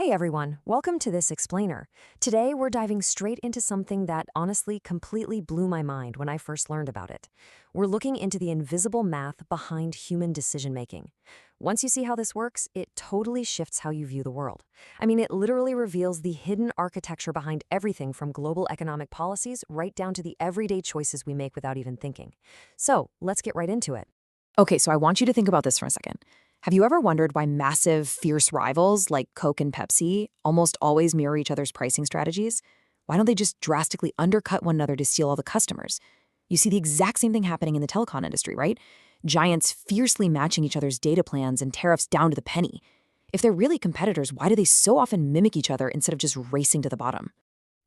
Hey everyone, welcome to this explainer. Today we're diving straight into something that honestly completely blew my mind when I first learned about it. We're looking into the invisible math behind human decision making. Once you see how this works, it totally shifts how you view the world. I mean, it literally reveals the hidden architecture behind everything from global economic policies right down to the everyday choices we make without even thinking. So, let's get right into it. Okay, so I want you to think about this for a second. Have you ever wondered why massive, fierce rivals like Coke and Pepsi almost always mirror each other's pricing strategies? Why don't they just drastically undercut one another to steal all the customers? You see the exact same thing happening in the telecom industry, right? Giants fiercely matching each other's data plans and tariffs down to the penny. If they're really competitors, why do they so often mimic each other instead of just racing to the bottom?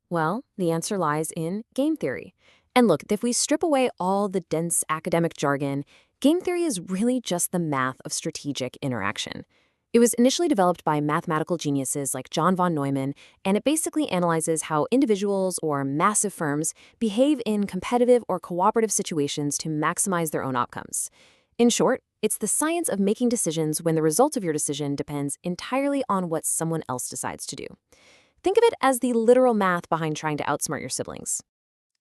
Well, the answer lies in game theory. And look, if we strip away all the dense academic jargon, game theory is really just the math of strategic interaction. It was initially developed by mathematical geniuses like John von Neumann, and it basically analyzes how individuals or massive firms behave in competitive or cooperative situations to maximize their own outcomes. In short, it's the science of making decisions when the result of your decision depends entirely on what someone else decides to do. Think of it as the literal math behind trying to outsmart your siblings.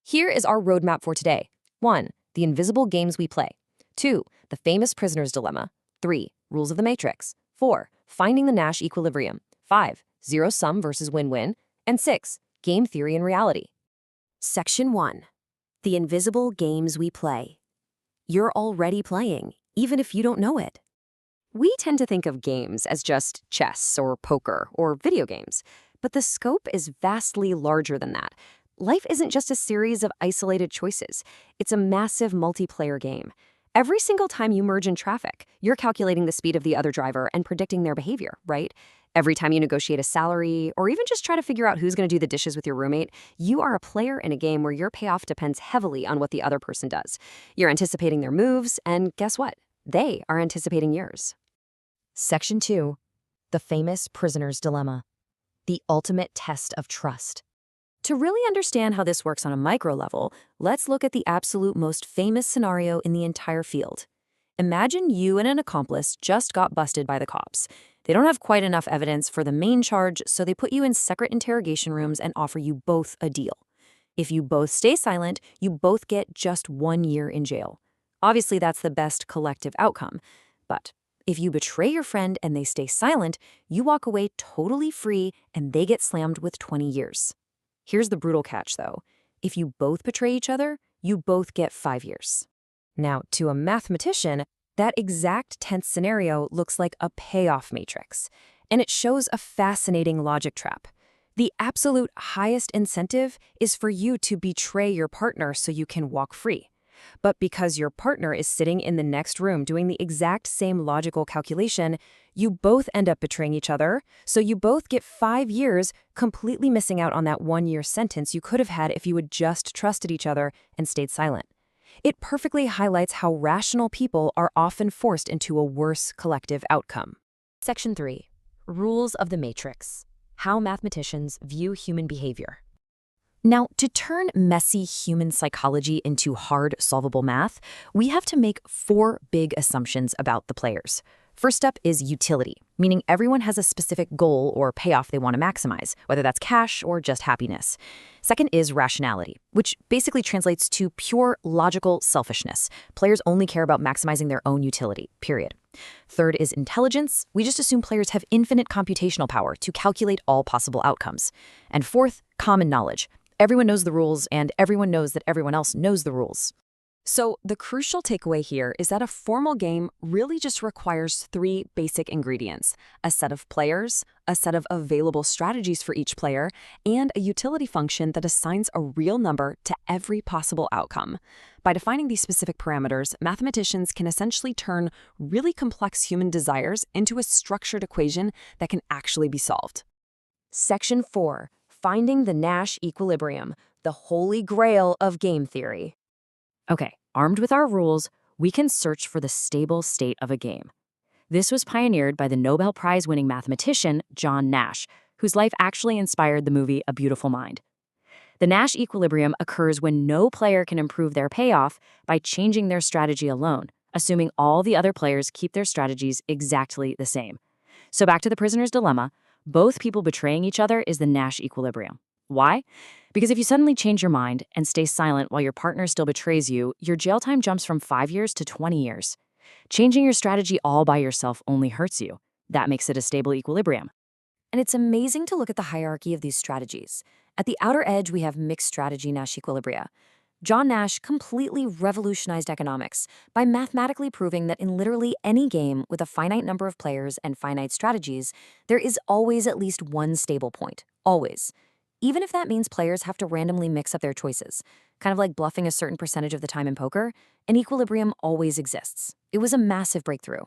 Here is our roadmap for today. 1. The invisible games we play. 2. The famous prisoner's dilemma. 3. Rules of the matrix. 4. Finding the Nash equilibrium. 5. Zero-sum versus win-win. And 6. Game theory and reality. Section 1. The invisible games we play. You're already playing, even if you don't know it. We tend to think of games as just chess or poker or video games, but the scope is vastly larger than that. Life isn't just a series of isolated choices. It's a massive multiplayer game. Every single time you merge in traffic, you're calculating the speed of the other driver and predicting their behavior, right? Every time you negotiate a salary, or even just try to figure out who's going to do the dishes with your roommate, you are a player in a game where your payoff depends heavily on what the other person does. You're anticipating their moves, and guess what? They are anticipating yours. Section 2. The famous prisoner's dilemma. The ultimate test of trust. To really understand how this works on a micro level, let's look at the absolute most famous scenario in the entire field. Imagine you and an accomplice just got busted by the cops. They don't have quite enough evidence for the main charge, so they put you in separate interrogation rooms and offer you both a deal. If you both stay silent, you both get just 1 year in jail. Obviously, that's the best collective outcome. But if you betray your friend and they stay silent, you walk away totally free and they get slammed with 20 years. Here's the brutal catch, though. If you both betray each other, you both get 5 years. Now, to a mathematician, that exact tense scenario looks like a payoff matrix, and it shows a fascinating logic trap. The absolute highest incentive is for you to betray your partner so you can walk free. But because your partner is sitting in the next room doing the exact same logical calculation, you both end up betraying each other, so you both get 5 years, completely missing out on that 1 year sentence you could have had if you had just trusted each other and stayed silent. It perfectly highlights how rational people are often forced into a worse collective outcome. Section 3. Rules of the matrix. How mathematicians view human behavior. Now, to turn messy human psychology into hard, solvable math, we have to make 4 big assumptions about the players. First up is utility, meaning everyone has a specific goal or payoff they want to maximize, whether that's cash or just happiness. Second is rationality, which basically translates to pure logical selfishness. Players only care about maximizing their own utility, period. Third is intelligence. We just assume players have infinite computational power to calculate all possible outcomes. And fourth, common knowledge. Everyone knows the rules, and everyone knows that everyone else knows the rules. So the crucial takeaway here is that a formal game really just requires 3 basic ingredients: a set of players, a set of available strategies for each player, and a utility function that assigns a real number to every possible outcome. By defining these specific parameters, mathematicians can essentially turn really complex human desires into a structured equation that can actually be solved. Section 4. Finding the Nash equilibrium, the holy grail of game theory. Okay, armed with our rules, we can search for the stable state of a game. This was pioneered by the Nobel Prize-winning mathematician John Nash, whose life actually inspired the movie A Beautiful Mind. The Nash equilibrium occurs when no player can improve their payoff by changing their strategy alone, assuming all the other players keep their strategies exactly the same. So back to the prisoner's dilemma, both people betraying each other is the Nash equilibrium. Why? Because if you suddenly change your mind and stay silent while your partner still betrays you, your jail time jumps from 5 years to 20 years. Changing your strategy all by yourself only hurts you. That makes it a stable equilibrium. And it's amazing to look at the hierarchy of these strategies. At the outer edge, we have mixed strategy Nash equilibria. John Nash completely revolutionized economics by mathematically proving that in literally any game with a finite number of players and finite strategies, there is always at least one stable point. Always. Even if that means players have to randomly mix up their choices. Kind of like bluffing a certain percentage of the time in poker, an equilibrium always exists. It was a massive breakthrough.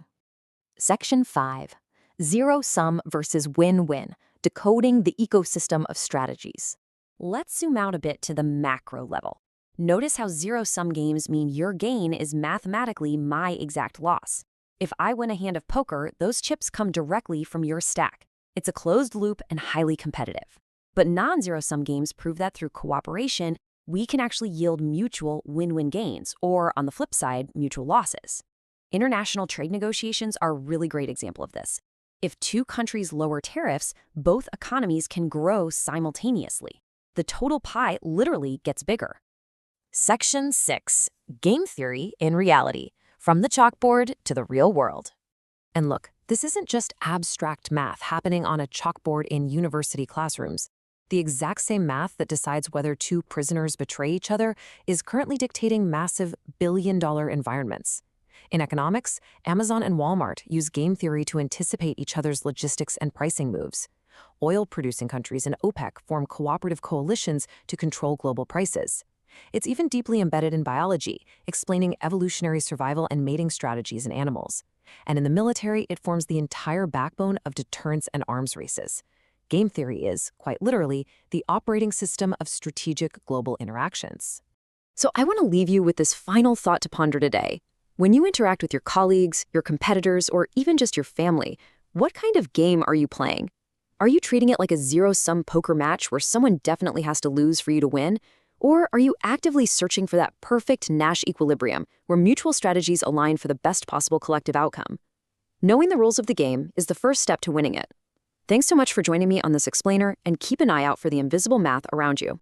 Section 5. Zero-sum versus win-win, decoding the ecosystem of strategies. Let's zoom out a bit to the macro level. Notice how zero-sum games mean your gain is mathematically my exact loss. If I win a hand of poker, those chips come directly from your stack. It's a closed loop and highly competitive. But non-zero-sum games prove that through cooperation, we can actually yield mutual win-win gains, or on the flip side, mutual losses. International trade negotiations are a really great example of this. If two countries lower tariffs, both economies can grow simultaneously. The total pie literally gets bigger. Section 6. Game theory in reality, from the chalkboard to the real world. And look, this isn't just abstract math happening on a chalkboard in university classrooms. The exact same math that decides whether two prisoners betray each other is currently dictating massive billion-dollar environments. In economics, Amazon and Walmart use game theory to anticipate each other's logistics and pricing moves. Oil-producing countries and OPEC form cooperative coalitions to control global prices. It's even deeply embedded in biology, explaining evolutionary survival and mating strategies in animals. And in the military, it forms the entire backbone of deterrence and arms races. Game theory is, quite literally, the operating system of strategic global interactions. So I want to leave you with this final thought to ponder today. When you interact with your colleagues, your competitors, or even just your family, what kind of game are you playing? Are you treating it like a zero-sum poker match where someone definitely has to lose for you to win? Or are you actively searching for that perfect Nash equilibrium where mutual strategies align for the best possible collective outcome? Knowing the rules of the game is the first step to winning it. Thanks so much for joining me on this explainer, and keep an eye out for the invisible math around you.